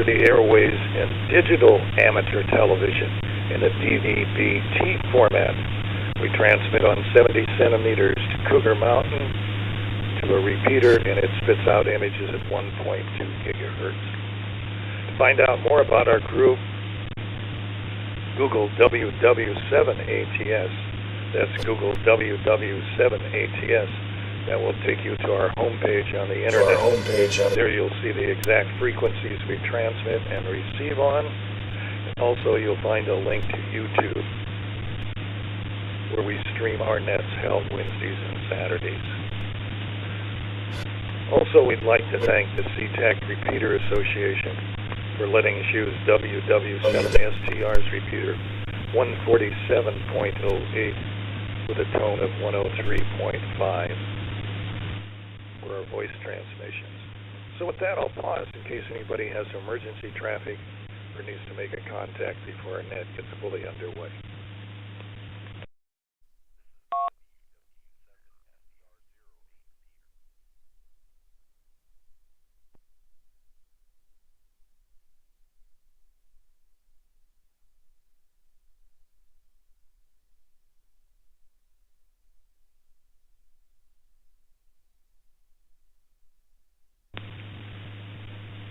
the airways in digital amateur television in a DVB-T format. We transmit on 70 centimeters to Cougar Mountain to a repeater, and it spits out images at 1.2 gigahertz. To find out more about our group, Google WW7ATS. That's Google WW7ATS. That will take you to our homepage on the internet. There you'll see the exact frequencies we transmit and receive on. Also, you'll find a link to YouTube, where we stream our nets held Wednesdays and Saturdays. Also, we'd like to thank the SeaTac Repeater Association for letting us use WW7STR's repeater 147.08 with a tone of 103.5 for our voice transmissions. So with that, I'll pause in case anybody has emergency traffic or needs to make a contact before our net gets fully underway.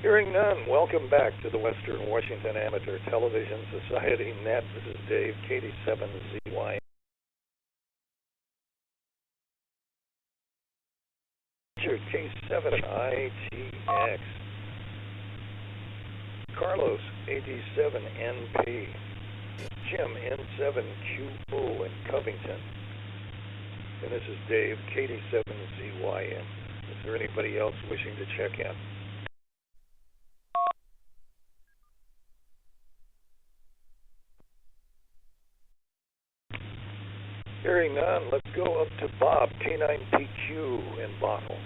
Hearing none, welcome back to the Western Washington Amateur Television Society Net. This is Dave, KD7ZY. K7ITX. Carlos, AD7NP. Jim, N7QO in Covington. And this is Dave, KD7ZYN. Is there anybody else wishing to check in? Hearing none, let's go up to Bob, K9PQ in Bothell.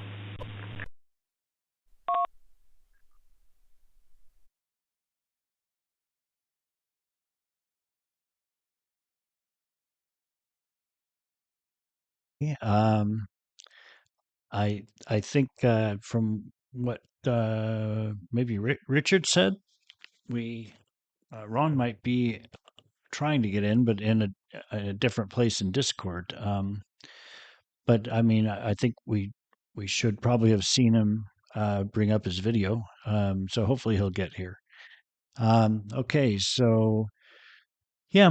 Yeah, I think from what maybe Richard said, we Ron might be trying to get in, but in a different place in Discord. But I mean, I think we should probably have seen him bring up his video. So hopefully he'll get here. Okay, so yeah,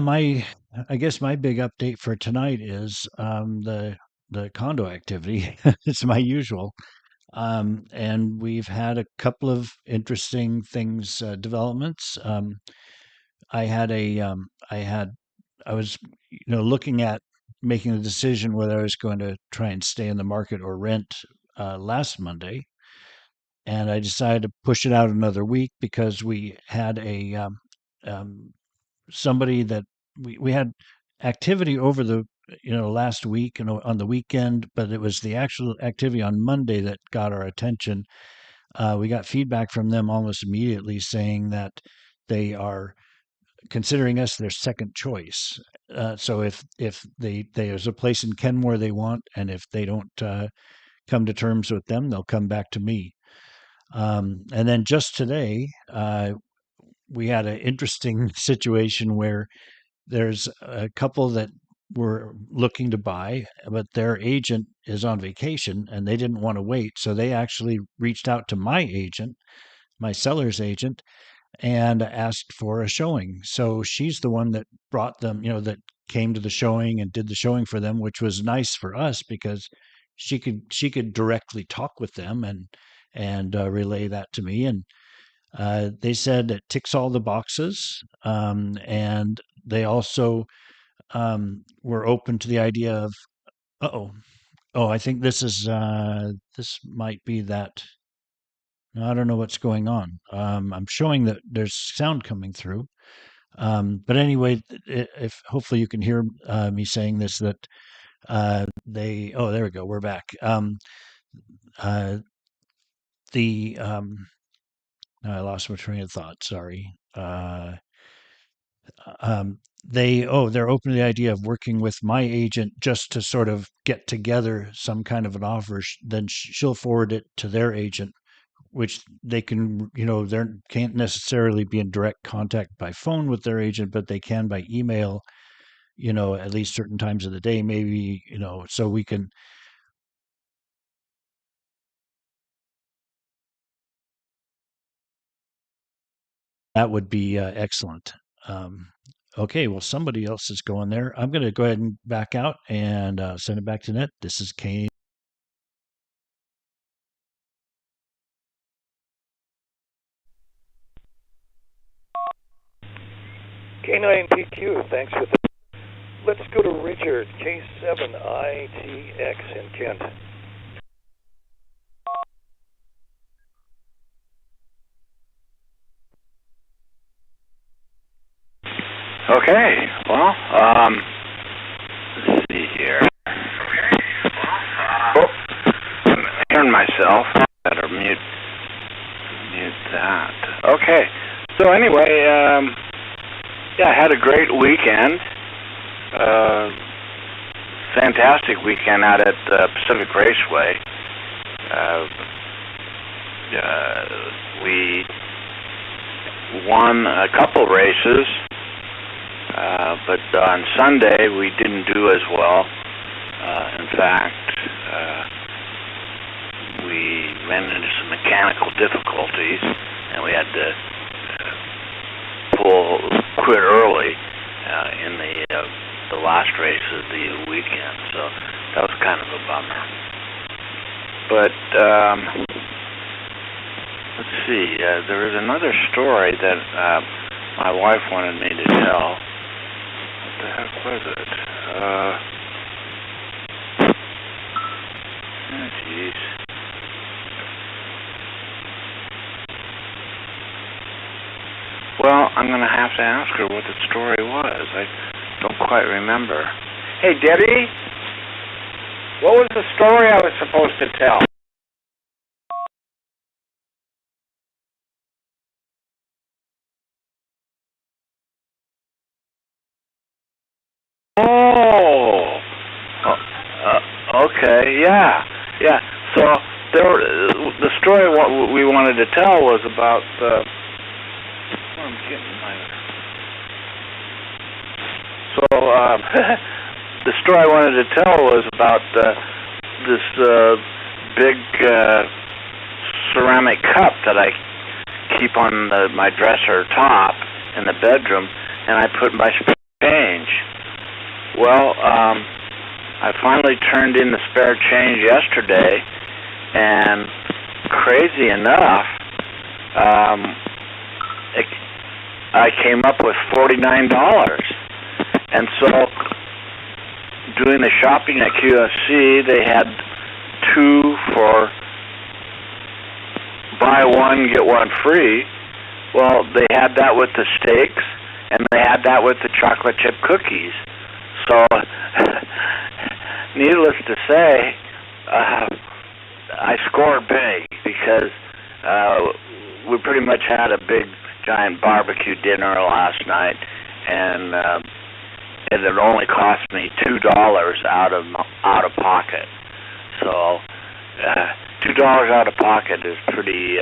I guess my big update for tonight is the condo activity. It's my usual. And we've had a couple of interesting things, developments. I had I was, looking at making a decision whether I was going to try and stay in the market or rent last Monday, and I decided to push it out another week because we had um, somebody that we had activity over the last week and on the weekend, but it was the actual activity on Monday that got our attention. We got feedback from them almost immediately saying that they are considering us their second choice. So if there's a place in Kenmore they want, and if they don't come to terms with them, they'll come back to me. And then just today, we had an interesting situation where there's a couple that were looking to buy, but their agent is on vacation and they didn't want to wait. So they actually reached out to my agent, my seller's agent, and asked for a showing. So she's the one that brought them, that came to the showing and did the showing for them, which was nice for us because she could directly talk with them and relay that to me. And they said it ticks all the boxes, and they also were open to the idea of, oh, I think this might be that. No, I don't know what's going on. I'm showing that there's sound coming through. But anyway, if hopefully you can hear me saying this, that there we go, we're back. Uh, the I lost my train of thought. Sorry. They're open to the idea of working with my agent just to sort of get together some kind of an offer. Then she'll forward it to their agent, which they can, they can't necessarily be in direct contact by phone with their agent, but they can by email, at least certain times of the day, maybe, so we can. That would be excellent. Okay, well, somebody else is going there. I'm going to go ahead and back out and send it back to Net. This is Kane. K9PQ, thanks for that. Let's go to Richard, K7ITX in Kent. Okay, well, let's see here. Oh, I'm hearing myself. Better mute that. Okay, so anyway, yeah, I had a great weekend. Fantastic weekend out at Pacific Raceway. We won a couple races. But on Sunday, we didn't do as well. In fact, we ran into some mechanical difficulties, and we had to quit early in the last race of the weekend. So that was kind of a bummer. But let's see. There was another story that my wife wanted me to tell. What the heck was it? Oh, jeez. Well, I'm going to have to ask her what the story was. I don't quite remember. Hey, Debbie, what was the story I was supposed to tell? Okay, yeah. So the story what we wanted to tell was about the. I'm getting my. So the story I wanted to tell was about this big ceramic cup that I keep on my dresser top in the bedroom, and I put my change. Well, I finally turned in the spare change yesterday, and crazy enough, I came up with $49. And so, doing the shopping at QSC, they had 2 for buy one, get one free. Well, they had that with the steaks, and they had that with the chocolate chip cookies. So, needless to say, I scored big because we pretty much had a big, giant barbecue dinner last night, and it had only cost me $2 out of pocket. So, $2 out of pocket is pretty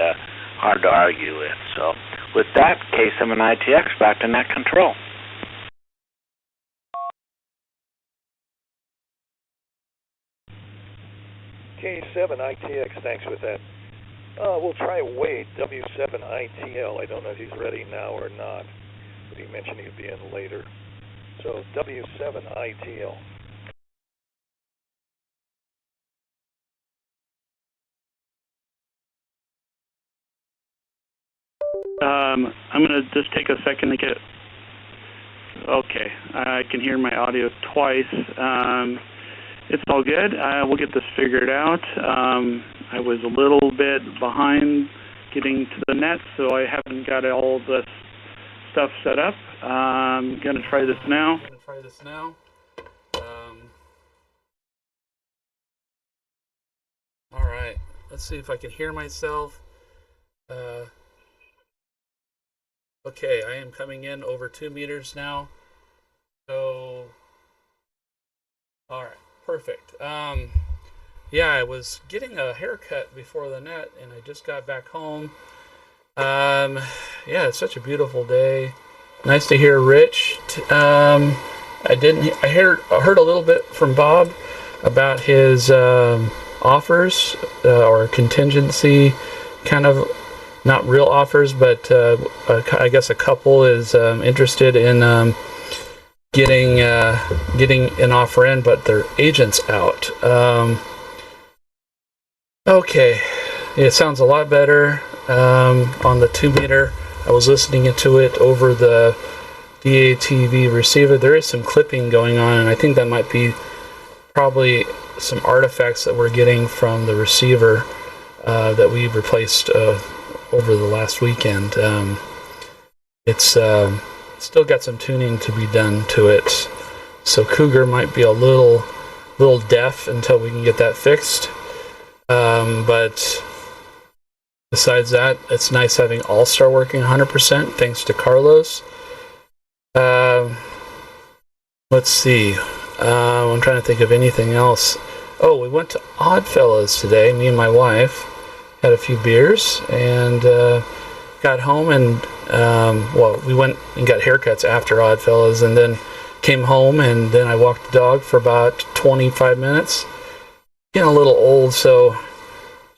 hard to argue with. So, with that, K7ITX back to Net Control. K7ITX, thanks for that. We'll try Wade, W7ITL. I don't know if he's ready now or not, but he mentioned he'd be in later. So W7ITL. I'm going to just take a second to get... Okay, I can hear my audio twice. It's all good. We'll get this figured out. I was a little bit behind getting to the net, so I haven't got all the stuff set up. I'm going to try this now. All right. Let's see if I can hear myself. Okay, I am coming in over 2 meters now. So, all right, perfect. Yeah, I was getting a haircut before the net, and I just got back home. Yeah, it's such a beautiful day. Nice to hear Rich. I heard a little bit from Bob about his offers or contingency, kind of not real offers, but I guess a couple is interested in getting an offer in, but their agent's out. Okay, it sounds a lot better on the 2-meter. I was listening to it over the DATV receiver. There is some clipping going on, and I think that might be probably some artifacts that we're getting from the receiver that we replaced over the last weekend. It's still got some tuning to be done to it, so Cougar might be a little deaf until we can get that fixed. But besides that, it's nice having All-Star working 100%, thanks to Carlos. Let's see. I'm trying to think of anything else. Oh, we went to Oddfellows today, me and my wife. Had a few beers, and got home, and we went and got haircuts after Oddfellows, and then came home, and then I walked the dog for about 25 minutes. Getting a little old, so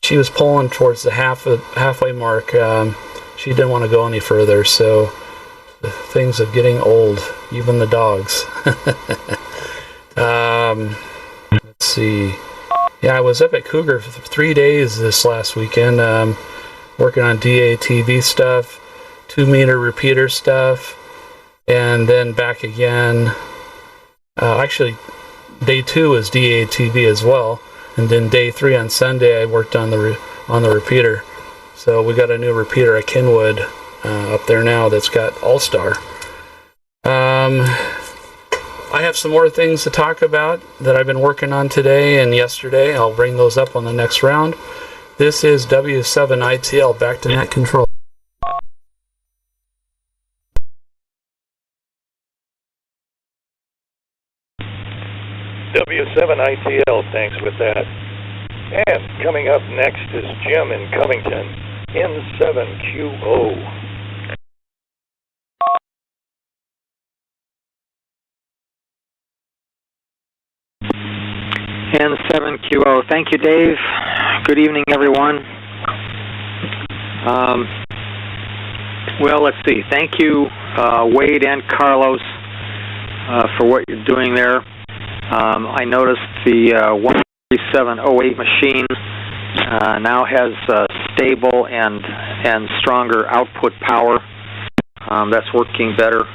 she was pulling towards the halfway mark. She didn't want to go any further, so the things of getting old, even the dogs. Let's see. Yeah, I was up at Cougar for 3 days this last weekend, working on DATV stuff, 2-meter repeater stuff, and then back again. Actually, day 2 was DATV as well, and then day 3 on Sunday I worked on the repeater. So we got a new repeater at Kenwood up there now that's got All-Star. I have some more things to talk about that I've been working on today and yesterday. I'll bring those up on the next round. This is W7ITL, back to net control. W7ITL, thanks with that. And coming up next is Jim in Covington, N7QO. N7QO. Thank you, Dave. Good evening, everyone. Well, let's see. Thank you, Wade and Carlos, for what you're doing there. I noticed the 13708 machine now has stable and stronger output power. That's working better.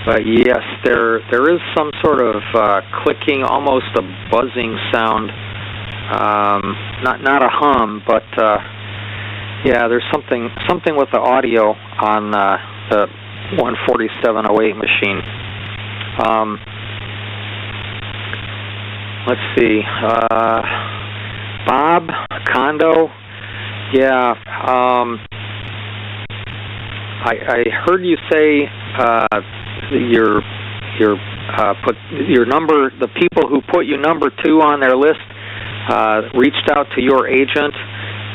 But yes, there is some sort of clicking, almost a buzzing sound. Not a hum, but yeah, there's something with the audio on the 14708 machine. Let's see. Bob Condo. Yeah. I heard you say put your number. The people who put you number 2 on their list reached out to your agent,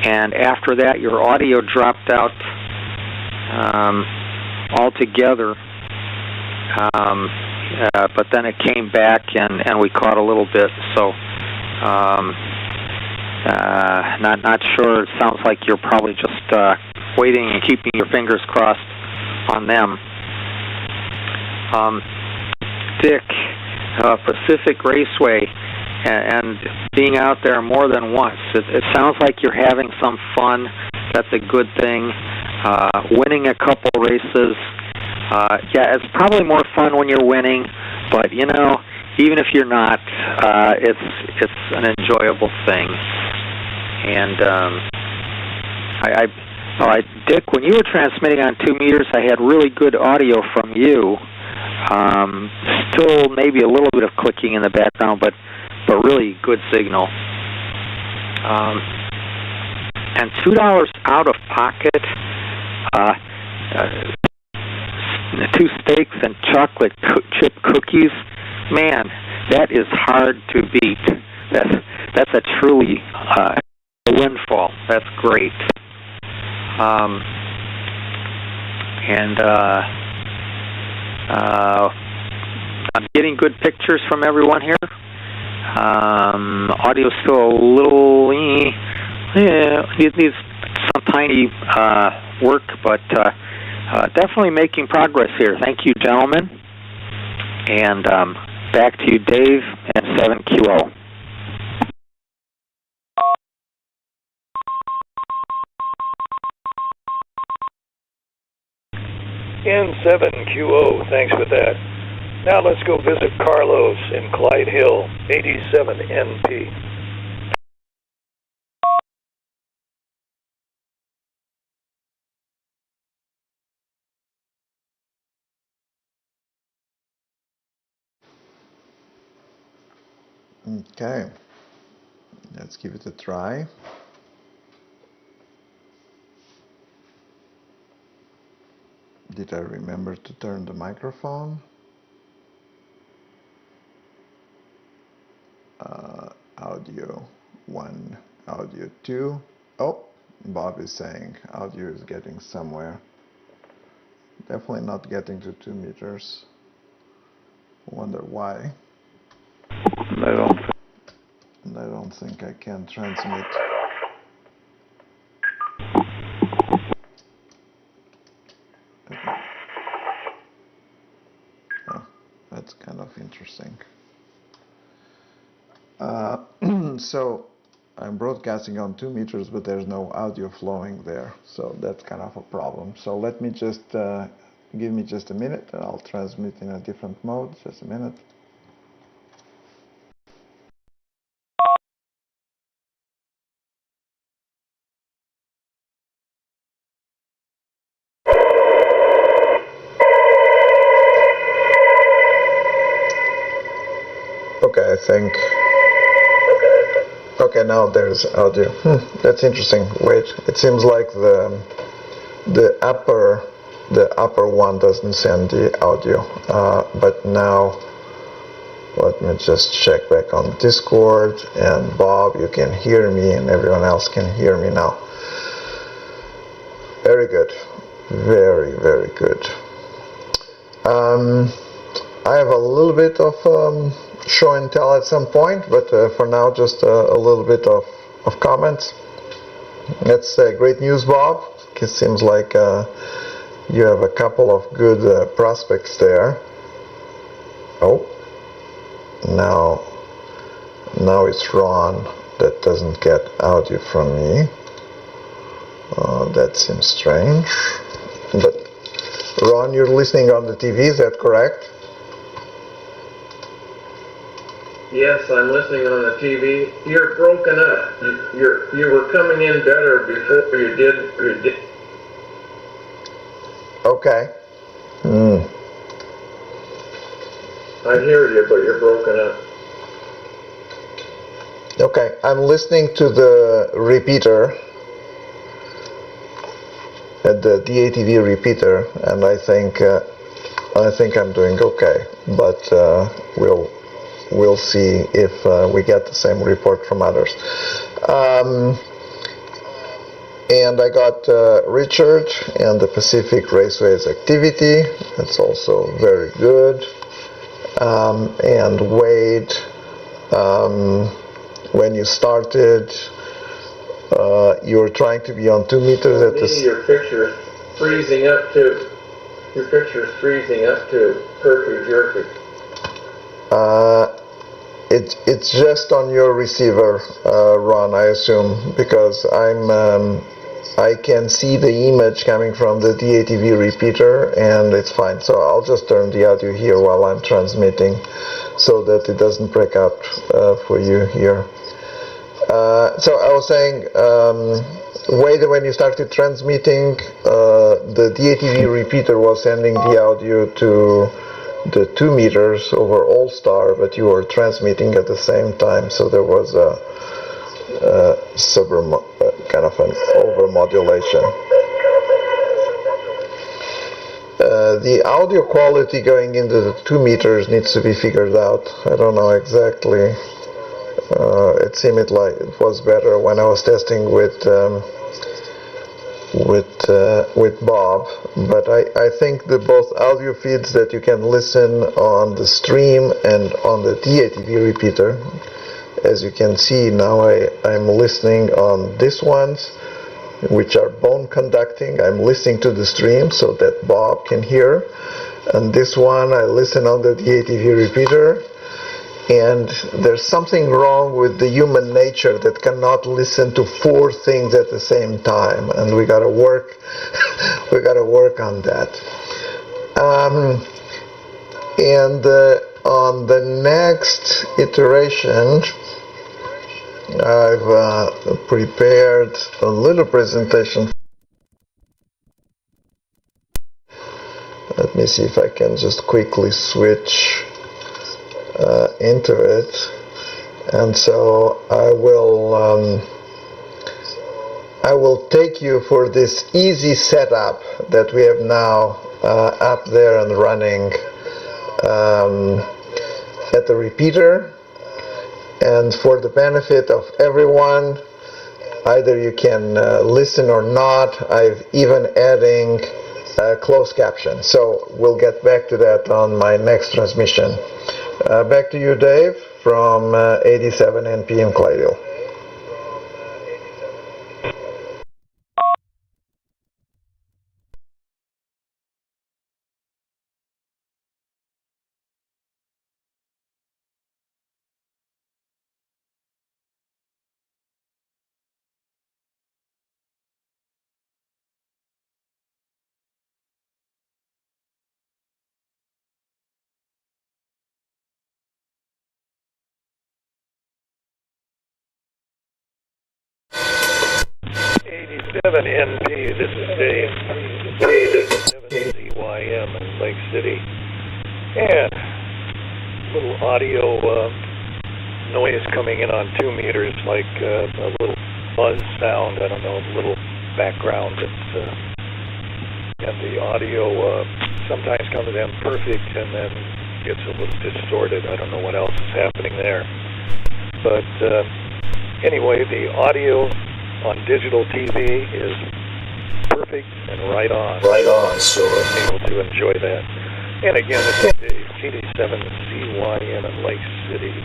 and after that, your audio dropped out altogether. But then it came back, and we caught a little bit. So, not sure. It sounds like you're probably just waiting and keeping your fingers crossed on them. Dick, Pacific Raceway, and being out there more than once. It sounds like you're having some fun. That's a good thing. Winning a couple races. Yeah, it's probably more fun when you're winning, but you know, even if you're not, it's an enjoyable thing. And Dick, when you were transmitting on 2 meters, I had really good audio from you. Still maybe a little bit of clicking in the background, but really good signal. And $2 out of pocket. 2 steaks and chocolate chip cookies. Man, that is hard to beat. that's a truly a windfall. That's great. I'm getting good pictures from everyone here. Audio's still a little, it needs some tiny work, but definitely making progress here. Thank you, gentlemen. And back to you, Dave, and 7QO. N7QO, thanks for that. Now let's go visit Carlos in Clyde Hill, 87NP. Okay, let's give it a try. Did I remember to turn the microphone? Audio 1, audio 2. Oh, Bob is saying audio is getting somewhere. Definitely not getting to 2 meters. Wonder why. I don't think I can transmit. Oh, that's kind of interesting. So I'm broadcasting on 2 meters, but there's no audio flowing there, so that's kind of a problem. So let me just give me just a minute, and I'll transmit in a different mode. Just a minute. Okay, I think. Okay, now there's audio. That's interesting. Wait, it seems like the upper one doesn't send the audio. But now, let me just check back on Discord. And Bob, you can hear me, and everyone else can hear me now. Very good. Very, very good. I have a little bit of show and tell at some point, but for now just a little bit of comments. That's great news, Bob. It seems like you have a couple of good prospects there. Oh, now it's Ron that doesn't get audio from me. That seems strange. But Ron, you're listening on the TV, is that correct? Yes, I'm listening on the TV. You're broken up. You were coming in better before you did. Okay. I hear you, but you're broken up. Okay, I'm listening to the repeater, at the DATV repeater, and I think I'm doing okay. But we'll see if we get the same report from others. And I got Richard and the Pacific Raceway's activity. That's also very good. And Wade, when you started, you were trying to be on 2 meters at the... Your picture's freezing up to herky jerky. It's just on your receiver, Ron, I assume, because I can see the image coming from the DATV repeater, and it's fine. So I'll just turn the audio here while I'm transmitting, so that it doesn't break up for you here. So I was saying, Wade, when you started transmitting, the DATV repeater was sending the audio to the 2 meters over All-Star, but you were transmitting at the same time, so there was a kind of an overmodulation. The audio quality going into the 2 meters needs to be figured out. I don't know exactly It seemed like it was better when I was testing with Bob, but I think the both audio feeds that you can listen on the stream and on the DATV repeater, as you can see now, I'm listening on these ones, which are bone conducting. I'm listening to the stream so that Bob can hear, and this one I listen on the DATV repeater. And there's something wrong with the human nature that cannot listen to 4 things at the same time, and we gotta work on that. On the next iteration, I've prepared a little presentation. Let me see if I can just quickly switch into it, and so I will take you for this easy setup that we have now up there and running at the repeater. And for the benefit of everyone, either you can listen or not. I've even adding closed caption, so we'll get back to that on my next transmission. Back to you, Dave, from 87 NPM Clydesdale. NP, this is Dave, 87 CYM in Lake City, and a little audio noise coming in on 2 meters, like a little buzz sound, I don't know, a little background, and the audio sometimes comes in perfect and then gets a little distorted. I don't know what else is happening there, but anyway, the audio on digital TV is perfect and right on. So I'm able to enjoy that. And again, this is Dave, 87 CYN in Lake City.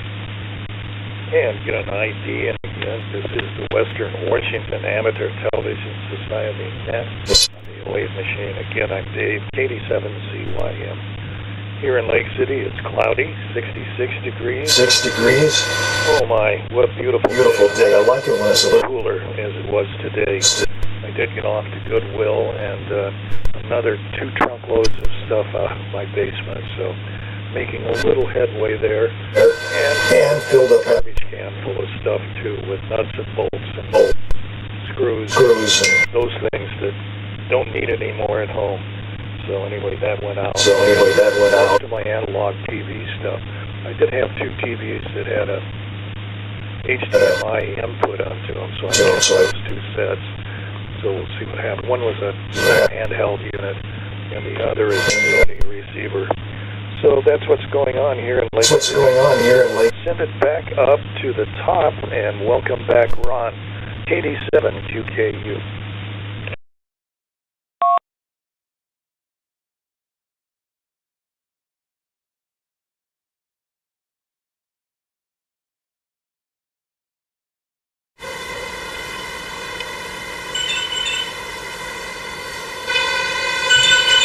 And get an ID, and again, this is the Western Washington Amateur Television Society Net on the wave machine. Again, I'm Dave, 87 CYM. Here in Lake City, it's cloudy, 66 degrees. 6 degrees? Oh my, what a beautiful day. I like it when it's a little cooler as it was today. I did get off to Goodwill and another 2 truckloads of stuff out of my basement, so making a little headway there. And filled up a garbage can full of stuff too, with nuts and bolts and screws and those things that don't need anymore at home. So anyway, that went out. Most of my analog TV stuff. I did have 2 TVs that had a HDMI input onto them, so I have those 2 sets. So we'll see what happens. One was a handheld unit, and the other is a Sony receiver. So that's what's going on here in Lake. Send it back up to the top, and welcome back, Ron. KD7 QKU.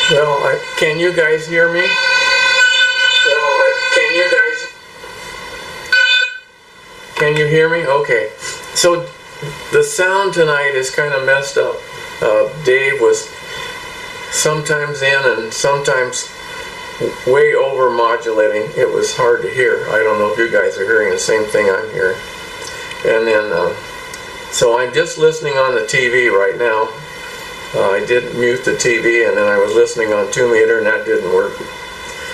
Well, can you guys hear me? Can you hear me? Okay. So the sound tonight is kind of messed up. Dave was sometimes in and sometimes way over modulating. It was hard to hear. I don't know if you guys are hearing the same thing I'm hearing. And then, so I'm just listening on the TV right now. I did mute the TV, and then I was listening on 2 meter, and that didn't work.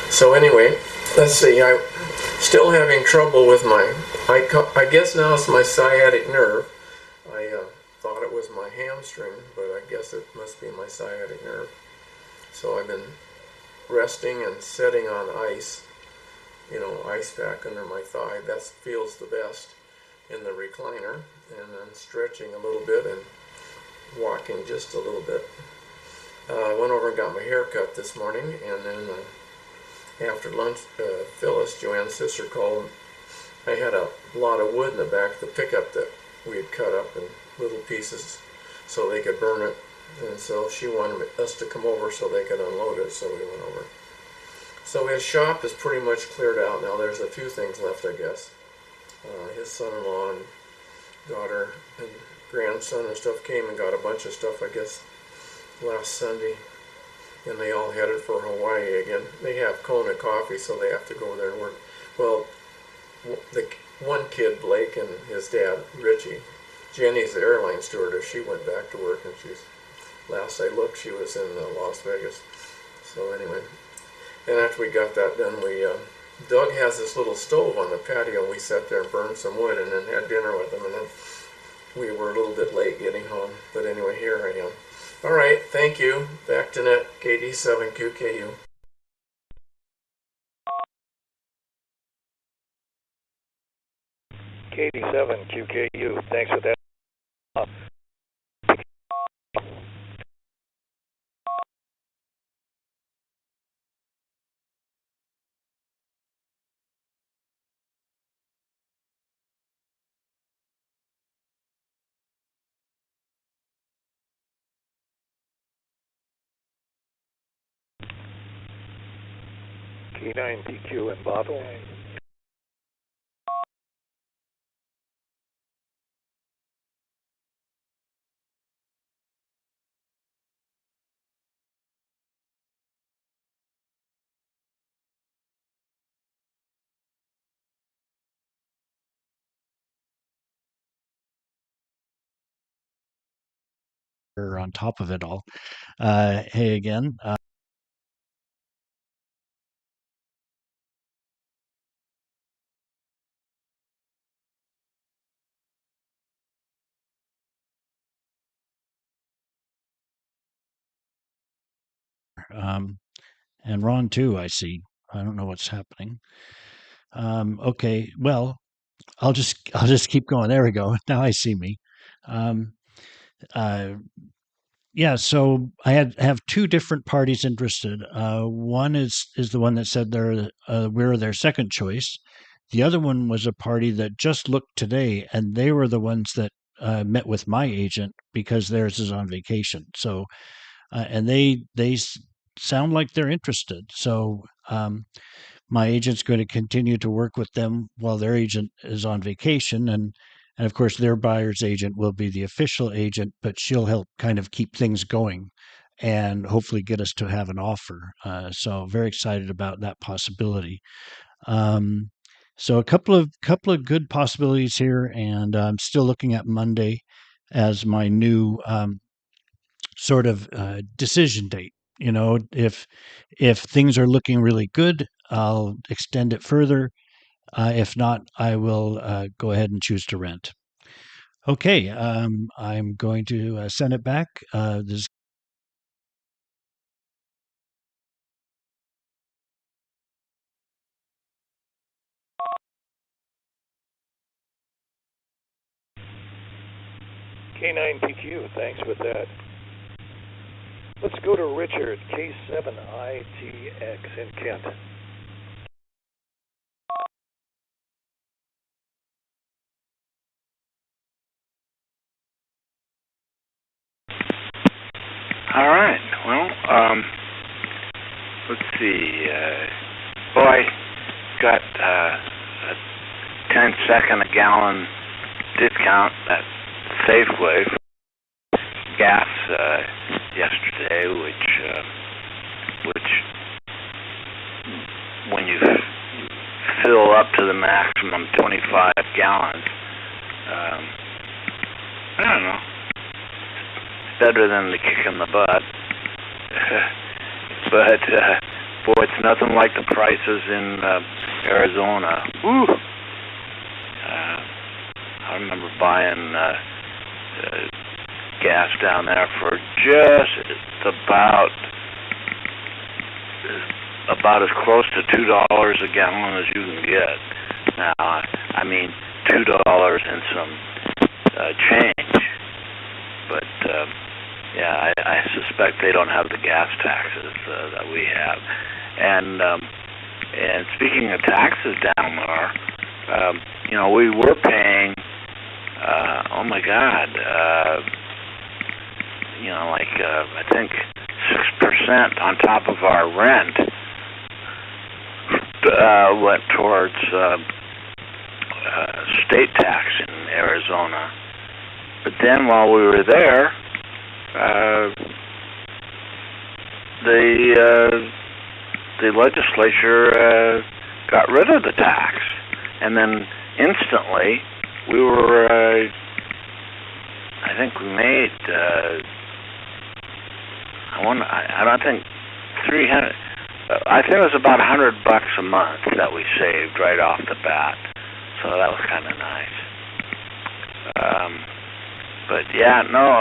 So anyway, let's see. I'm still having trouble with my, I guess now it's my sciatic nerve. I thought it was my hamstring, but I guess it must be my sciatic nerve. So I've been resting and sitting on ice, ice pack under my thigh. That feels the best. in the recliner and then stretching a little bit and walking just a little bit. I went over and got my hair cut this morning, and then after lunch, Phyllis, Joanne's sister, called. I had a lot of wood in the back of the pickup that we had cut up in little pieces so they could burn it, and so she wanted us to come over so they could unload it, so we went over. So his shop is pretty much cleared out now. There's a few things left, I guess. His son-in-law and daughter and grandson and stuff came and got a bunch of stuff, I guess, last Sunday, and they all headed for Hawaii again. They have Kona coffee, so they have to go there and work. Well, the one kid, Blake, and his dad, Richie, Jenny's the airline stewardess. She went back to work, and last I looked, she was in Las Vegas. So anyway, and after we got that done, Doug has this little stove on the patio. We sat there and burned some wood and then had dinner with him, and then we were a little bit late getting home. But anyway, here I am. All right, thank you. Back to net, KD7QKU. KD7QKU, thanks for that. K9PQ in Bothell. On top of it all. Hey again. And Ron too, I see. I don't know what's happening. Okay, well, I'll just keep going. There we go. Now I see me. Yeah, so I have two different parties interested. One is the one that said we're their second choice. The other one was a party that just looked today, and they were the ones that met with my agent because theirs is on vacation. So, and they sound like they're interested. So, my agent's going to continue to work with them while their agent is on vacation, and of course their buyer's agent will be the official agent, but she'll help kind of keep things going and hopefully get us to have an offer. So very excited about that possibility. So a couple of good possibilities here, and I'm still looking at Monday as my new sort of decision date. You know, if things are looking really good, I'll extend it further. If not, I will go ahead and choose to rent. Okay, I'm going to send it back. This K9PQ, thanks for that. Let's go to Richard, K7ITX in Kent. All right. Well, let's see. Boy, got a 10-second a gallon discount at Safeway for gas yesterday, which when you fill up to the maximum 25 gallons, I don't know. Better than the kick in the butt. But boy, it's nothing like the prices in Arizona. Woo! I remember buying gas down there for just about as close to $2 a gallon as you can get. Now, I mean, $2 and some change. But yeah, I suspect they don't have the gas taxes that we have. And speaking of taxes down there, you know, we were paying, oh my God, you know, like I think 6% on top of our rent went towards state tax in Arizona. But then while we were there, the legislature got rid of the tax, and then instantly we were. I think we made. I don't think 300. I think it was about $100 a month that we saved right off the bat, so that was kind of nice. But yeah, no,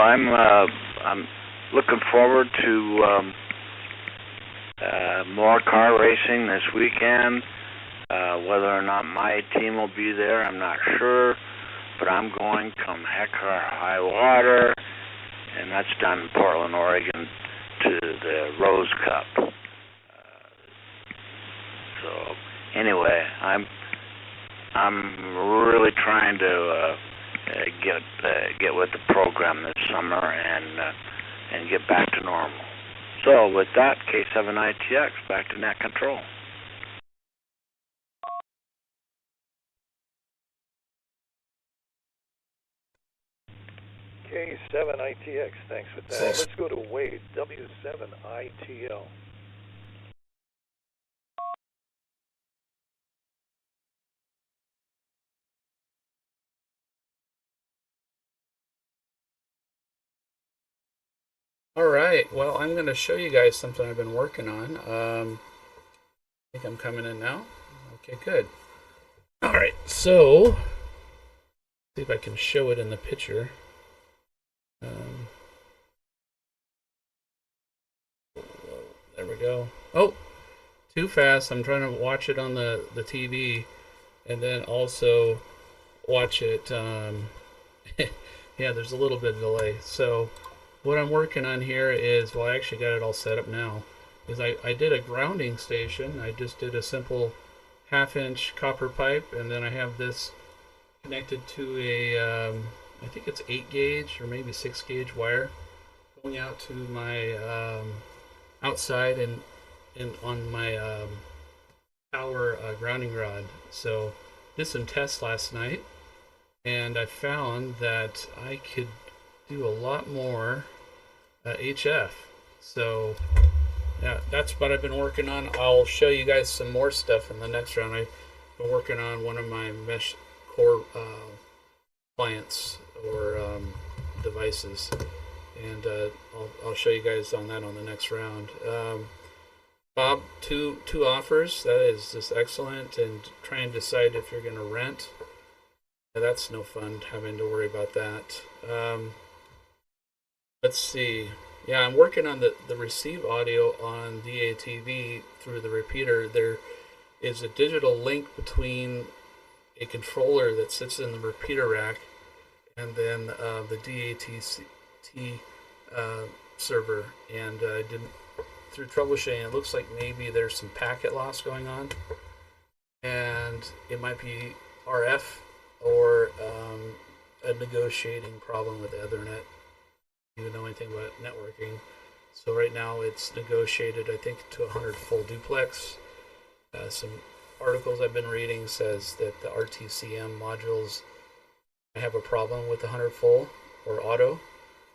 I'm looking forward to more car racing this weekend. Whether or not my team will be there, I'm not sure, but I'm going come heck or high water, and that's down in Portland, Oregon, to the Rose Cup. So anyway, I'm really trying to get with the program this summer and get back to normal. So with that, K7ITX, back to net control. K7ITX, thanks for that. Thanks. Let's go to Wade, W7ITL. All right, well, I'm going to show you guys something I've been working on. I think I'm coming in now. Okay, good. All right, so see if I can show it in the picture. There we go. Oh, too fast. I'm trying to watch it on the TV and then also watch it. Yeah, there's a little bit of delay. So what I'm working on here is, well, I actually got it all set up now, is I did a grounding station. I just did a simple 1/2-inch copper pipe, and then I have this connected to a, I think it's 8 gauge or maybe 6 gauge wire going out to my outside and on my power grounding rod. So did some tests last night, and I found that I could do a lot more HF. So yeah, that's what I've been working on. I'll show you guys some more stuff in the next round. I've been working on one of my mesh core clients or devices, and I'll show you guys on that on the next round. Bob, two offers. That is just excellent. And try and decide if you're going to rent. That's no fun having to worry about that. Let's see. Yeah, I'm working on the receive audio on DATV through the repeater. There is a digital link between a controller that sits in the repeater rack and then the DATT server. And through troubleshooting, it looks like maybe there's some packet loss going on, and it might be RF or a negotiating problem with Ethernet. Even know anything about networking. So right now it's negotiated, I think, to 100 full duplex. Some articles I've been reading says that the RTCM modules have a problem with 100 full or auto.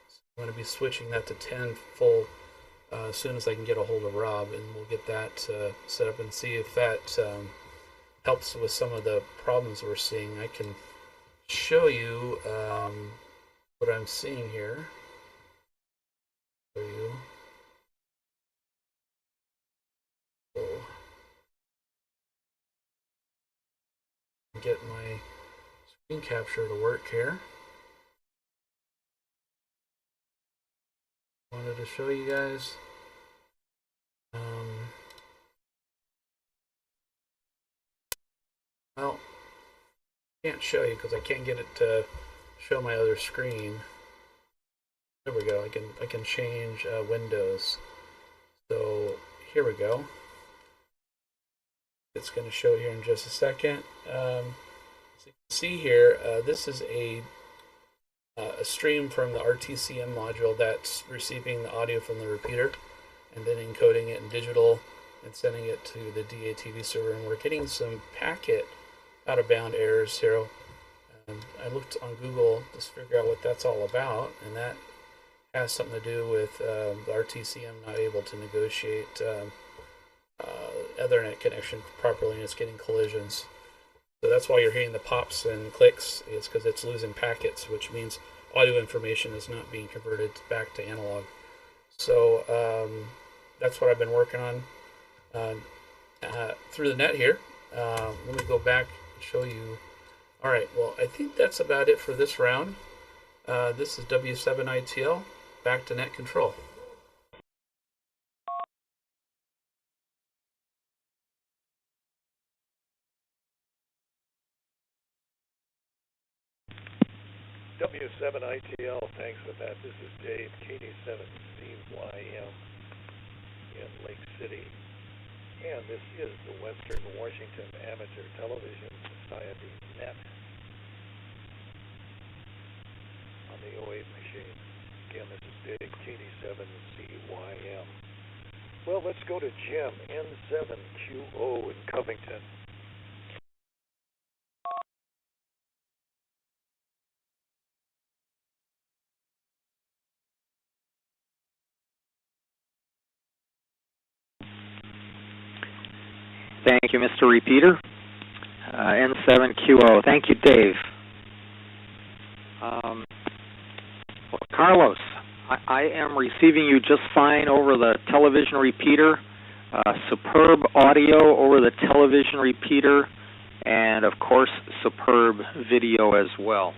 So I'm going to be switching that to 10 full as soon as I can get a hold of Rob, and we'll get that set up and see if that helps with some of the problems we're seeing. I can show you what I'm seeing here. You. Get my screen capture to work here. Wanted to show you guys. Well, Can't show you because I can't get it to show my other screen. There we go. I can change windows. So here we go. It's going to show here in just a second. So you can see here, this is a stream from the RTCM module that's receiving the audio from the repeater and then encoding it in digital and sending it to the DATV server. And we're getting some packet out of bound errors here. I looked on Google to figure out what that's all about, and that has something to do with the RTCM not able to negotiate Ethernet connection properly, and it's getting collisions. So that's why you're hearing the pops and clicks. It's because it's losing packets, which means audio information is not being converted back to analog. So that's what I've been working on through the net here. Let me go back and show you. All right, well, I think that's about it for this round. This is W7ITL, back to net control. W7ITL, thanks for that. This is Dave, KD7CYM in Lake City. And this is the Western Washington Amateur Television Society Net on the 08 machine. Again, this is Dave, KD7CYM. Well, let's go to Jim, N7QO in Covington. Thank you, Mr. Repeater. N7QO. Thank you, Dave. Well, Carlos, I am receiving you just fine over the television repeater. Superb audio over the television repeater, and of course, superb video as well.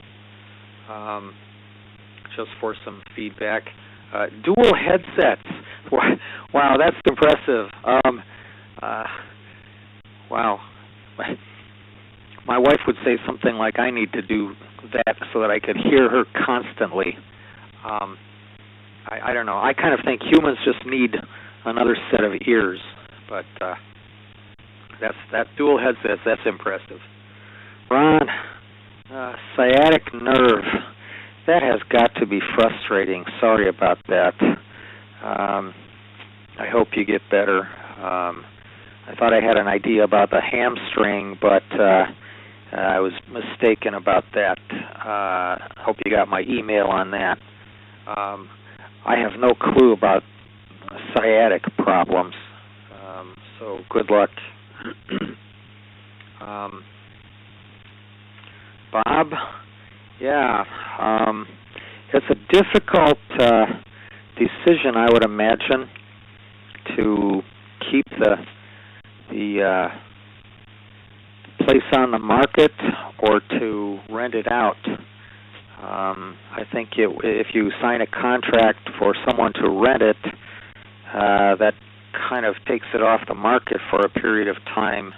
Just for some feedback. Dual headsets. Wow, that's impressive. Wow. My wife would say something like, I need to do that so that I could hear her constantly. I don't know. I kind of think humans just need another set of ears. But that dual headset, that's impressive. Ron, sciatic nerve. That has got to be frustrating. Sorry about that. I hope you get better. I thought I had an idea about the hamstring, but I was mistaken about that. Hope you got my email on that. I have no clue about sciatic problems, so good luck. Bob, yeah, it's a difficult decision, I would imagine, to keep the place on the market or to rent it out. I think if you sign a contract for someone to rent it, that kind of takes it off the market for a period of time.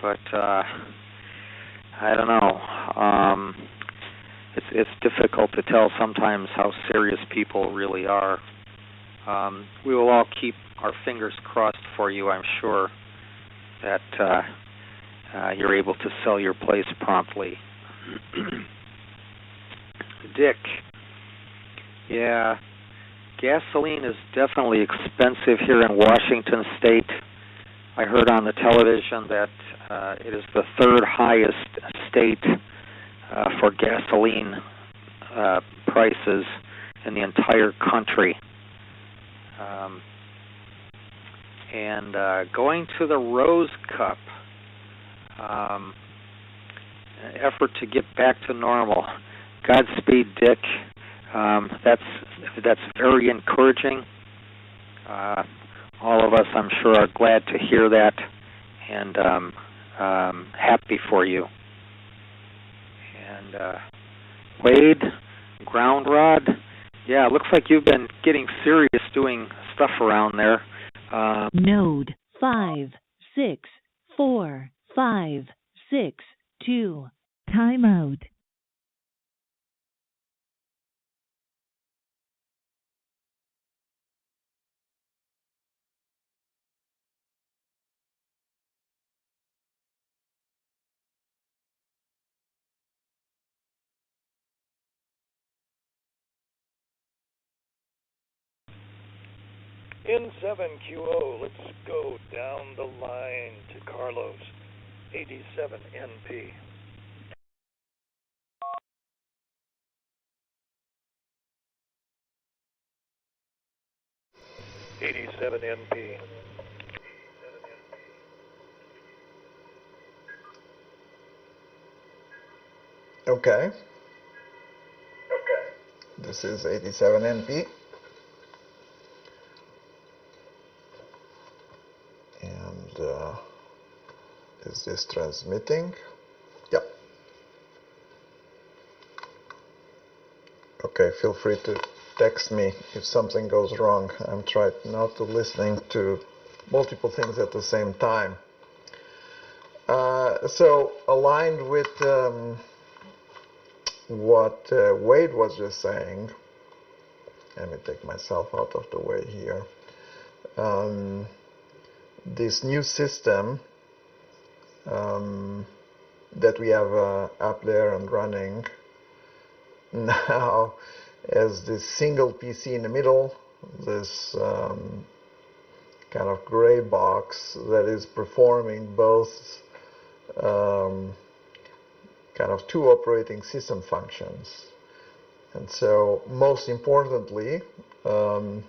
But I don't know. It's difficult to tell sometimes how serious people really are. We will all keep our fingers crossed for you, I'm sure, that you're able to sell your place promptly. Dick, yeah, gasoline is definitely expensive here in Washington State. I heard on the television that it is the third highest state for gasoline prices in the entire country. And going to the Rose Cup, an effort to get back to normal. Godspeed, Dick. That's very encouraging. All of us, I'm sure, are glad to hear that, and happy for you. And Wade, Ground Rod, yeah, it looks like you've been getting serious doing stuff around there. Node 56456 2 Time out. N7QO, let's go down the line to Carlos, 87NP. 87NP. Okay. This is 87NP. And is this transmitting? Yep. Okay, feel free to text me if something goes wrong. I'm trying not to listening to multiple things at the same time. So aligned with what Wade was just saying, let me take myself out of the way here. This new system that we have up there and running now as this single PC in the middle, this kind of gray box that is performing both kind of two operating system functions. And so most importantly, on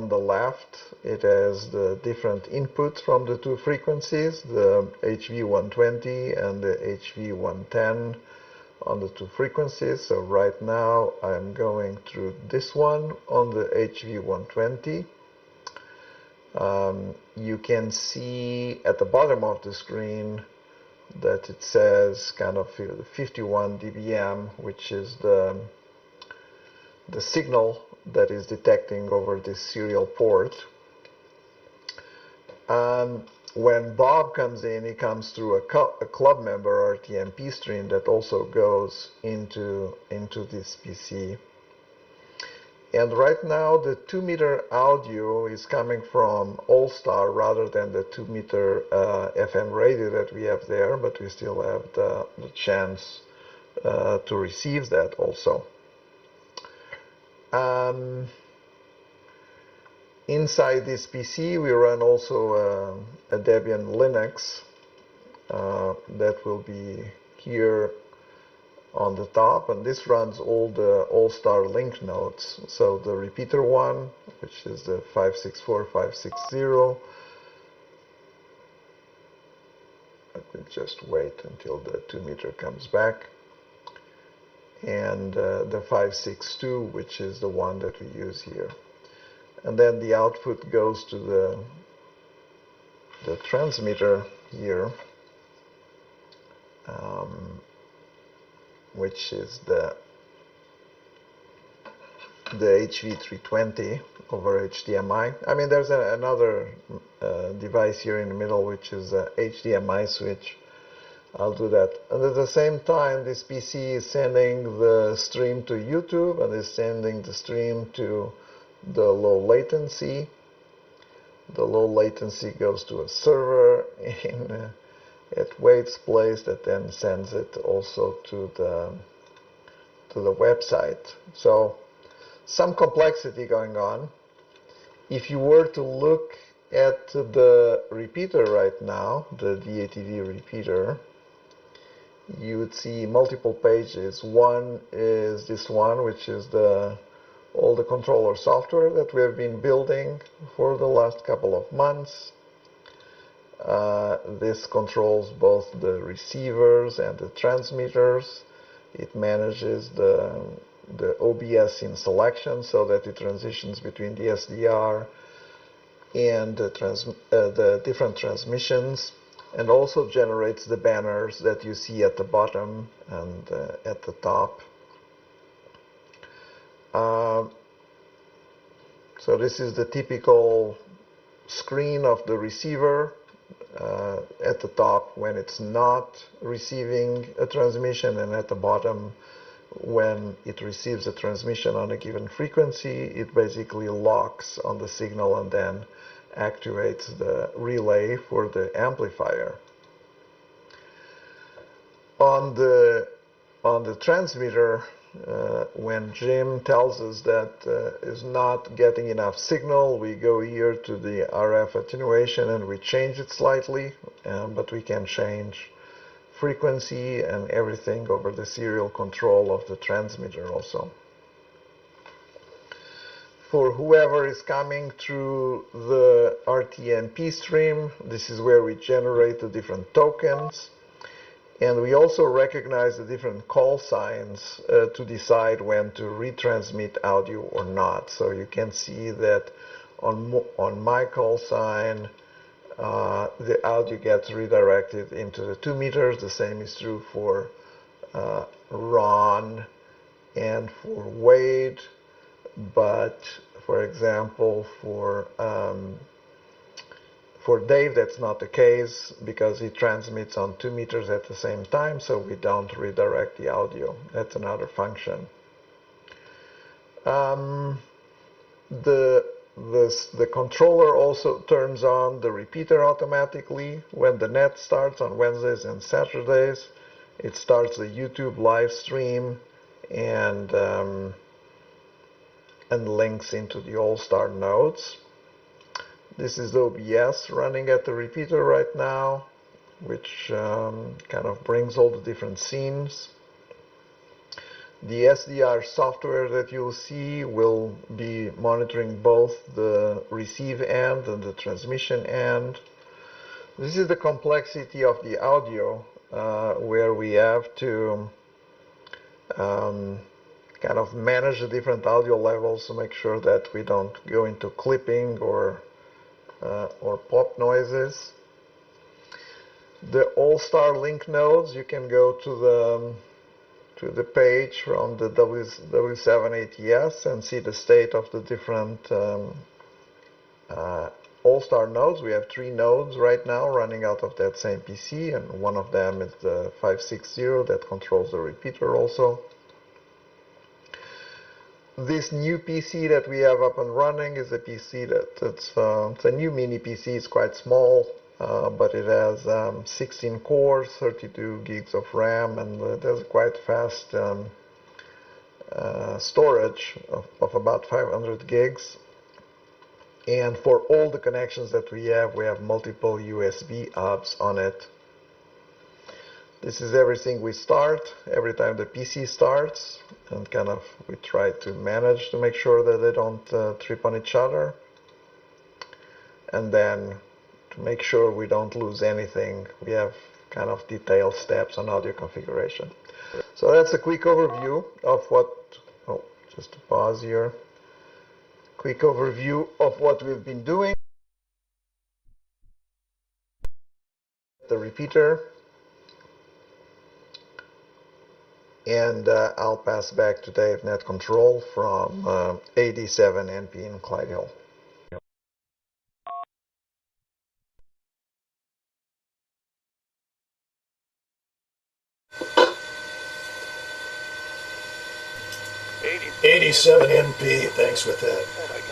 the left it has the different inputs from the two frequencies, the HV120 and the HV110 on the two frequencies. So right now I'm going through this one on the HV120. You can see at the bottom of the screen that it says kind of 51 dBm, which is the signal that is detecting over this serial port. When Bob comes in, he comes through a club member RTMP stream that also goes into this PC. And right now the 2-meter audio is coming from All-Star rather than the 2-meter FM radio that we have there, but we still have the chance to receive that also. Inside this PC we run also a Debian Linux that will be here on the top, and this runs all the All-Star link nodes. So the repeater one, which is the 564560. Let me just wait until the 2-meter comes back. And the 562, which is the one that we use here. And then the output goes to the transmitter here, which is the HV320 over HDMI. I mean, there's another device here in the middle, which is a HDMI switch. I'll do that. And at the same time, this PC is sending the stream to YouTube and is sending the stream to the low latency. The low latency goes to a server at Wade's place that then sends it also to the website. So some complexity going on. If you were to look at the repeater right now, the DATV repeater, you would see multiple pages. One is this one, which is all the controller software that we have been building for the last couple of months. This controls both the receivers and the transmitters. It manages the OBS in selection so that it transitions between the SDR and the different transmissions, and also generates the banners that you see at the bottom and at the top. So this is the typical screen of the receiver at the top when it's not receiving a transmission, and at the bottom when it receives a transmission on a given frequency. It basically locks on the signal and then activates the relay for the amplifier. On the transmitter, when Jim tells us that is not getting enough signal, we go here to the RF attenuation and we change it slightly, but we can change frequency and everything over the serial control of the transmitter also. For whoever is coming through the RTMP stream, this is where we generate the different tokens. And we also recognize the different call signs to decide when to retransmit audio or not. So you can see that on my call sign, the audio gets redirected into the 2 meters. The same is true for Ron and for Wade. But for example, for Dave, that's not the case because he transmits on 2 meters at the same time, so we don't redirect the audio. That's another function. The controller also turns on the repeater automatically when the net starts on Wednesdays and Saturdays. It starts the YouTube live stream and links into the All-Star nodes. This is OBS running at the repeater right now, which kind of brings all the different scenes. The SDR software that you'll see will be monitoring both the receive end and the transmission end. This is the complexity of the audio, where we have to kind of manage the different audio levels to make sure that we don't go into clipping or pop noises. The All-Star link nodes, you can go to the page from the W7ATS and see the state of the different All-Star nodes. We have 3 nodes right now running out of that same PC, and one of them is the 560 that controls the repeater also. This new PC that we have up and running is a PC it's a new mini PC. It's quite small, but it has 16 cores, 32 gigs of RAM, and it has quite fast storage of about 500 gigs. And for all the connections that we have multiple USB hubs on it. This is everything we start, every time the PC starts, and kind of we try to manage to make sure that they don't trip on each other. And then to make sure we don't lose anything, we have kind of detailed steps on audio configuration. So that's a quick overview of what, just to pause here. Quick overview of what we've been doing. The repeater. And I'll pass back to Dave Net Control from 87 NP in Clyde Hill. '87 NP, thanks with that.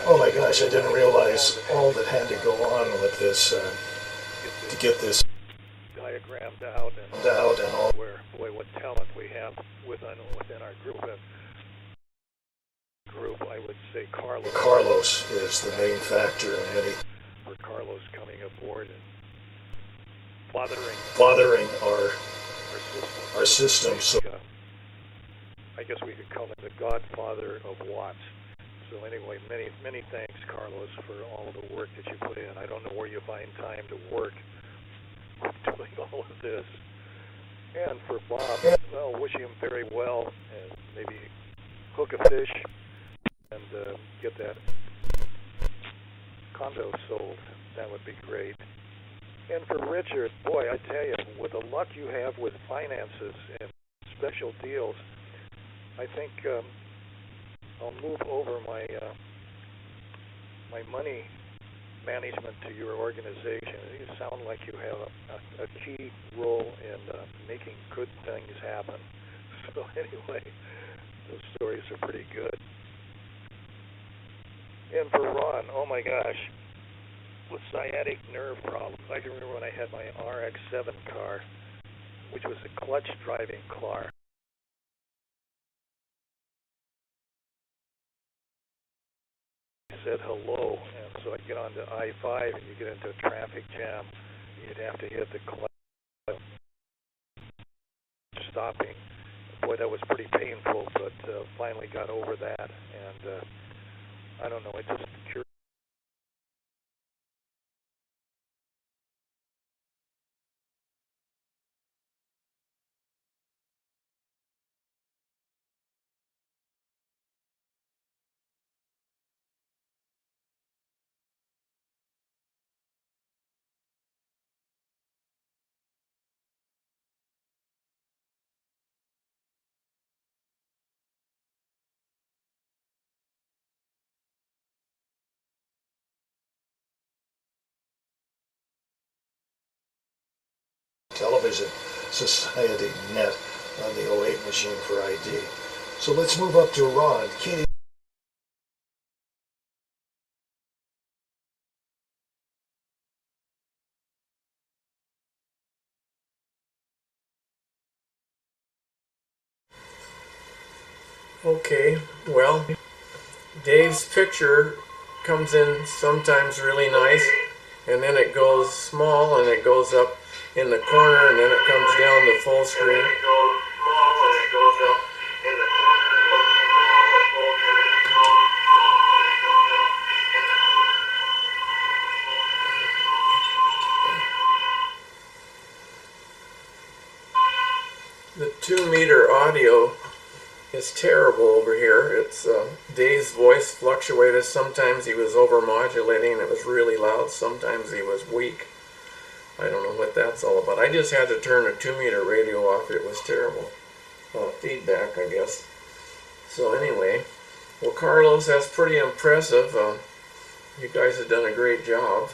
Oh my gosh, I didn't realize all that had to go on with this to get this diagrammed out and all. Boy, what talent we have within our group. I would say Carlos is the main factor in any. For Carlos coming aboard and fathering our system. So I guess we could call him the godfather of Watts. So anyway, many thanks, Carlos, for all the work that you put in. I don't know where you find time to work doing all of this. And for Bob, well, wish him very well, and maybe hook a fish and get that condo sold. That would be great. And for Richard, boy, I tell you, with the luck you have with finances and special deals, I think I'll move over my my money management to your organization. It sound like you have a key role in making good things happen. So anyway, those stories are pretty good. And for Ron, oh my gosh, with sciatic nerve problems. I can remember when I had my RX-7 car, which was a clutch driving car. Said hello, and so I'd get onto I-5 and you get into a traffic jam. You'd have to hit the clutch, stopping. Boy, that was pretty painful, but finally got over that. And I don't know, it just cured. Television Society Net on the '08 machine for ID. So let's move up to Ron. Katie. Okay, well, Dave's picture comes in sometimes really nice, and then it goes small, and it goes up in the corner, and then it comes down to full screen. The 2-meter audio is terrible over here. It's Dave's voice fluctuated. Sometimes he was overmodulating and it was really loud. Sometimes he was weak. I don't know what that's all about. I just had to turn the 2-meter radio off. It was terrible. Feedback, I guess. So anyway, well, Carlos, that's pretty impressive. You guys have done a great job.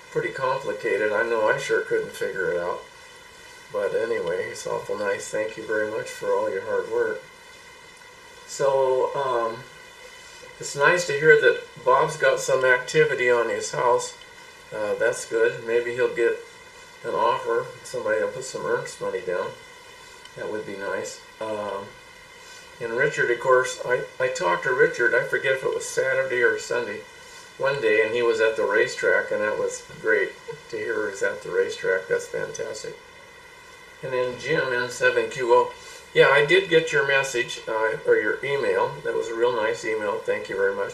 Pretty complicated. I know I sure couldn't figure it out. But anyway, it's awful nice. Thank you very much for all your hard work. So, it's nice to hear that Bob's got some activity on his house. That's good. Maybe he'll get an offer. Somebody will put some earnest money down. That would be nice. And Richard, of course, I talked to Richard, I forget if it was Saturday or Sunday, one day, and he was at the racetrack, and that was great to hear he was at the racetrack. That's fantastic. And then Jim, N7QO. Yeah, I did get your message, or your email. That was a real nice email. Thank you very much.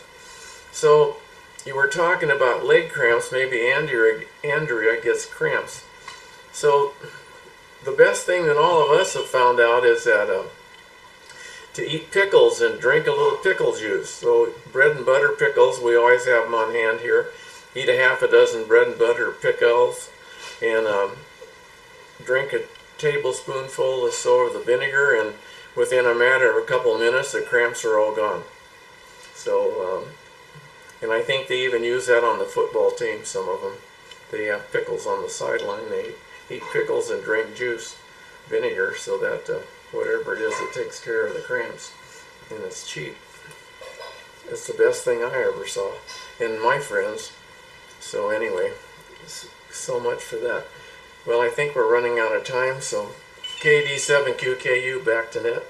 So, you were talking about leg cramps. Maybe Andrea gets cramps. So, the best thing that all of us have found out is that to eat pickles and drink a little pickle juice. So, bread and butter pickles, we always have them on hand here. Eat a half a dozen bread and butter pickles and drink a tablespoonful or so of the vinegar, and within a matter of a couple minutes the cramps are all gone. So and I think they even use that on the football team. Some of them, they have pickles on the sideline. They eat pickles and drink juice, vinegar, so that whatever it is, it takes care of the cramps, and it's cheap. It's the best thing I ever saw in my friends. So anyway, so much for that. Well, I think we're running out of time, so KD7QKU, back to net.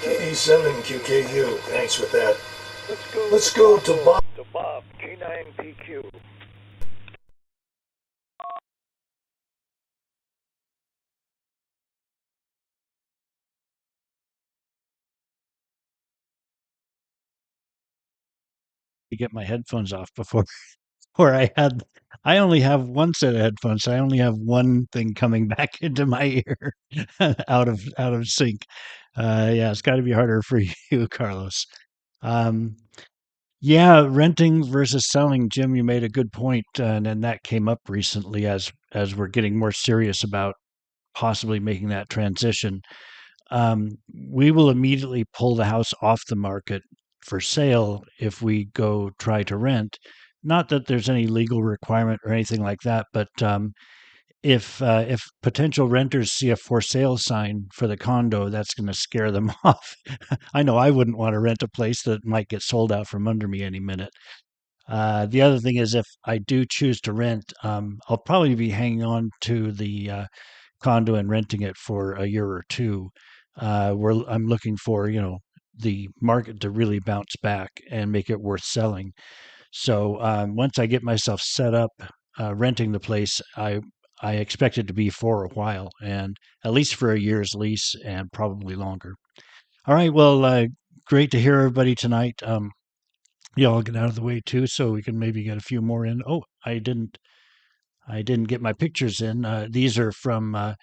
KD7QKU, thanks with that. Let's go to Bob. To Bob, G9PQ. To get my headphones off before where I only have one set of headphones, so I only have one thing coming back into my ear out of sync. Yeah, it's got to be harder for you, Carlos. Yeah, renting versus selling. Jim, you made a good point, and that came up recently as we're getting more serious about possibly making that transition. We will immediately pull the house off the market for sale if we go try to rent. Not that there's any legal requirement or anything like that, but if potential renters see a for sale sign for the condo, that's going to scare them off. I know I wouldn't want to rent a place that might get sold out from under me any minute. The other thing is, if I do choose to rent, I'll probably be hanging on to the condo and renting it for a year or two. Where I'm looking for, the market to really bounce back and make it worth selling. So once I get myself set up renting the place, I expect it to be for a while, and at least for a year's lease and probably longer. All right. Well, great to hear everybody tonight. I'll get out of the way too, so we can maybe get a few more in. Oh, I didn't get my pictures in. These are from a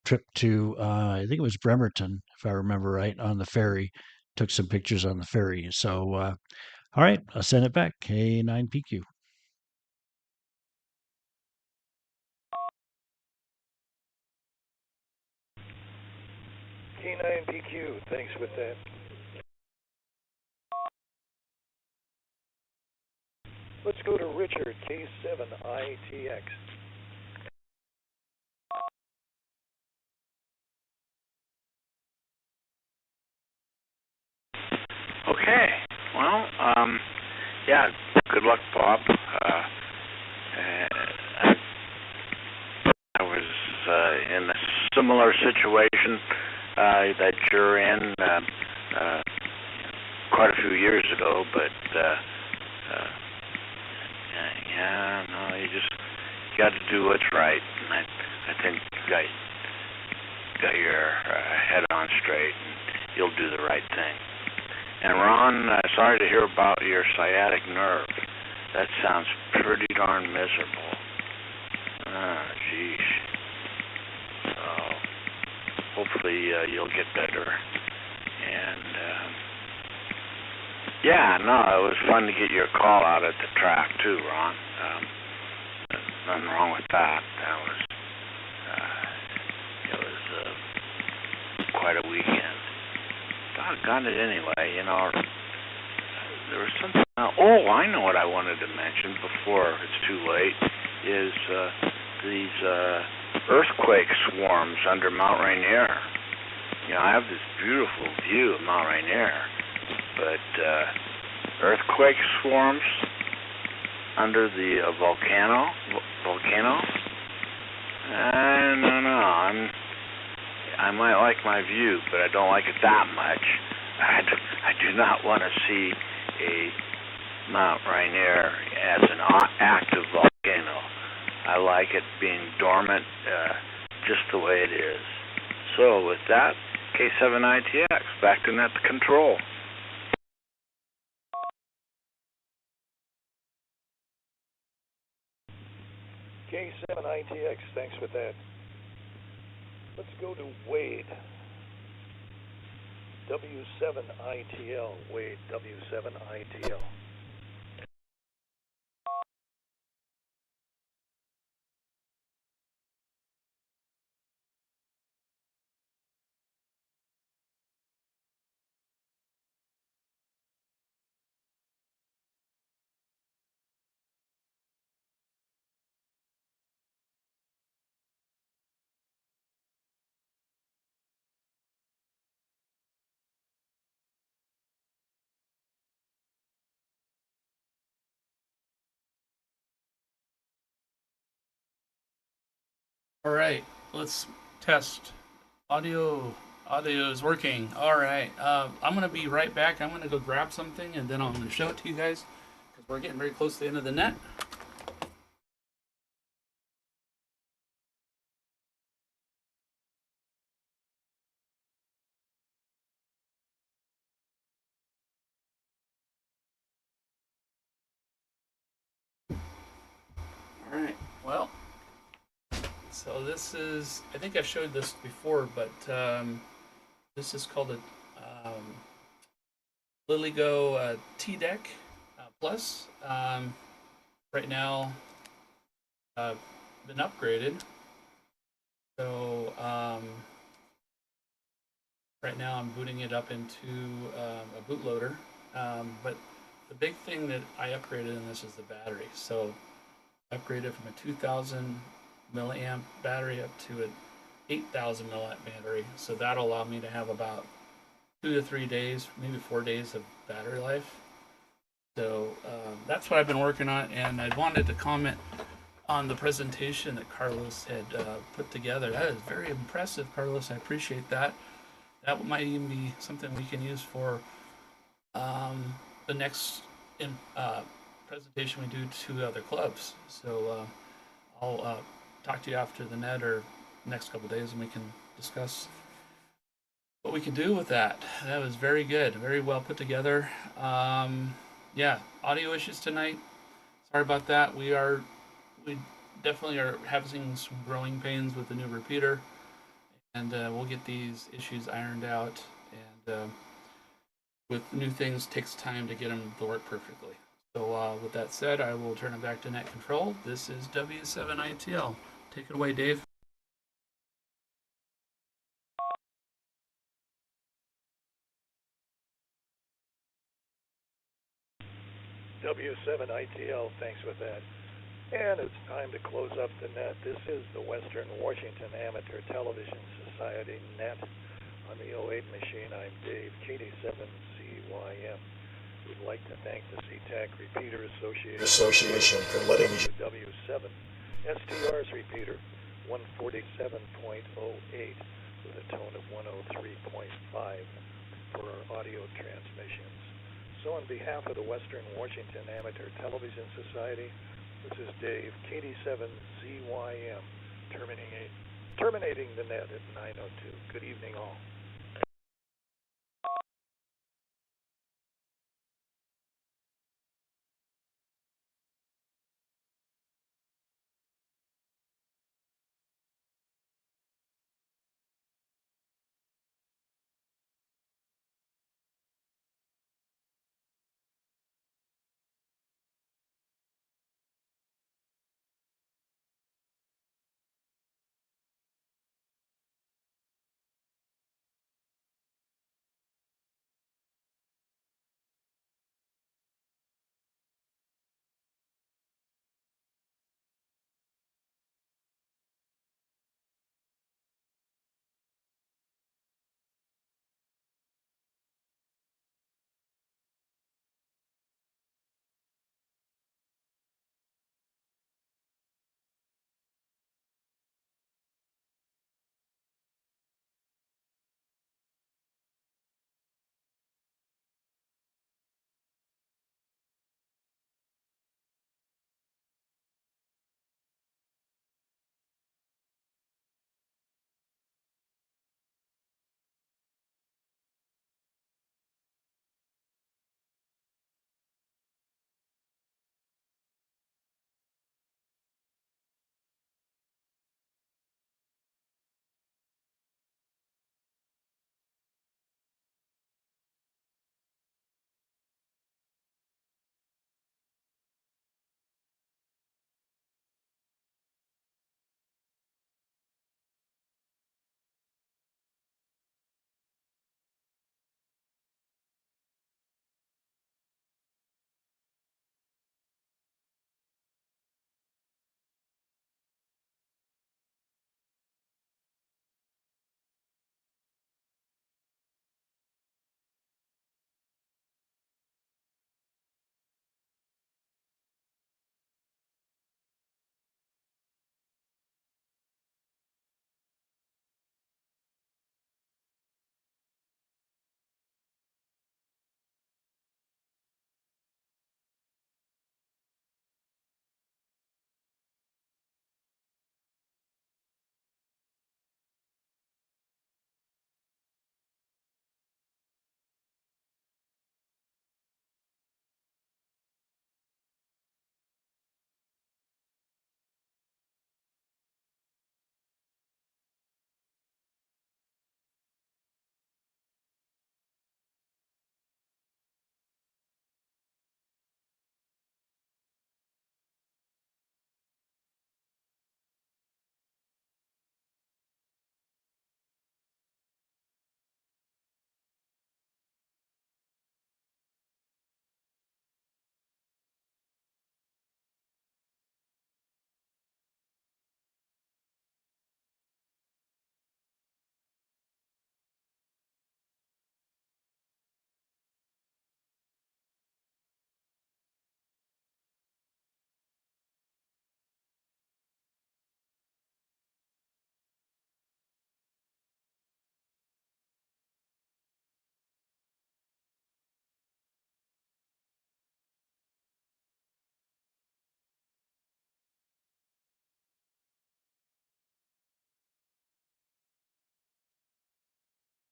trip to I think it was Bremerton, if I remember right, on the ferry. Took some pictures on the ferry. So, all right, I'll send it back. K9PQ. K9PQ, thanks with that. Let's go to Richard, K7ITX. Okay. Well, yeah, good luck, Bob. I was in a similar situation that you're in quite a few years ago, but you just got to do what's right, and I think you got your head on straight, and you'll do the right thing. And Ron, sorry to hear about your sciatic nerve. That sounds pretty darn miserable. Geez. So hopefully you'll get better. And it was fun to get your call out at the track too, Ron. Nothing wrong with that. It was quite a weekend. Doggone it anyway, there was something. I know what I wanted to mention before it's too late is these earthquake swarms under Mount Rainier. I have this beautiful view of Mount Rainier, but earthquake swarms under the volcano. No. I might like my view, but I don't like it that much. I do not want to see a Mount Rainier as an active volcano. I like it being dormant, just the way it is. So with that, K7ITX, back to net control. K7ITX, thanks for that. Let's go to Wade. W7ITL. Wade, W7ITL. All right, let's test. Audio is working. All right, I'm gonna be right back. I'm gonna go grab something and then I'm gonna show it to you guys because we're getting very close to the end of the net. All right, well, so this is, I think I've showed this before, but this is called a LilyGo T-Deck Plus. Right now, been upgraded. So right now I'm booting it up into a bootloader. But the big thing that I upgraded in this is the battery. So I upgraded from a 2,000 milliamp battery up to an 8,000 milliamp battery. So that'll allow me to have about 2 to 3 days, maybe 4 days of battery life. So that's what I've been working on, and I wanted to comment on the presentation that Carlos had put together. That is very impressive, Carlos. I appreciate that. That might even be something we can use for the next presentation we do to other clubs. So I'll talk to you after the net or next couple of days, and we can discuss what we can do with that. That was very good, very well put together. Yeah, audio issues tonight. Sorry about that. We definitely are having some growing pains with the new repeater, and we'll get these issues ironed out. And with new things, takes time to get them to work perfectly. So with that said, I will turn it back to Net Control. This is W7ITL. Take it away, Dave. W7ITL, thanks for that. And it's time to close up the net. This is the Western Washington Amateur Television Society net. On the 08 machine, I'm Dave, KD7CYM. We'd like to thank the SeaTac Repeater Association for letting me W7 STR's repeater 147.08 with a tone of 103.5 for our audio transmissions. So on behalf of the Western Washington Amateur Television Society, this is Dave, KD7ZYM, terminating the net at 9:02. Good evening, all.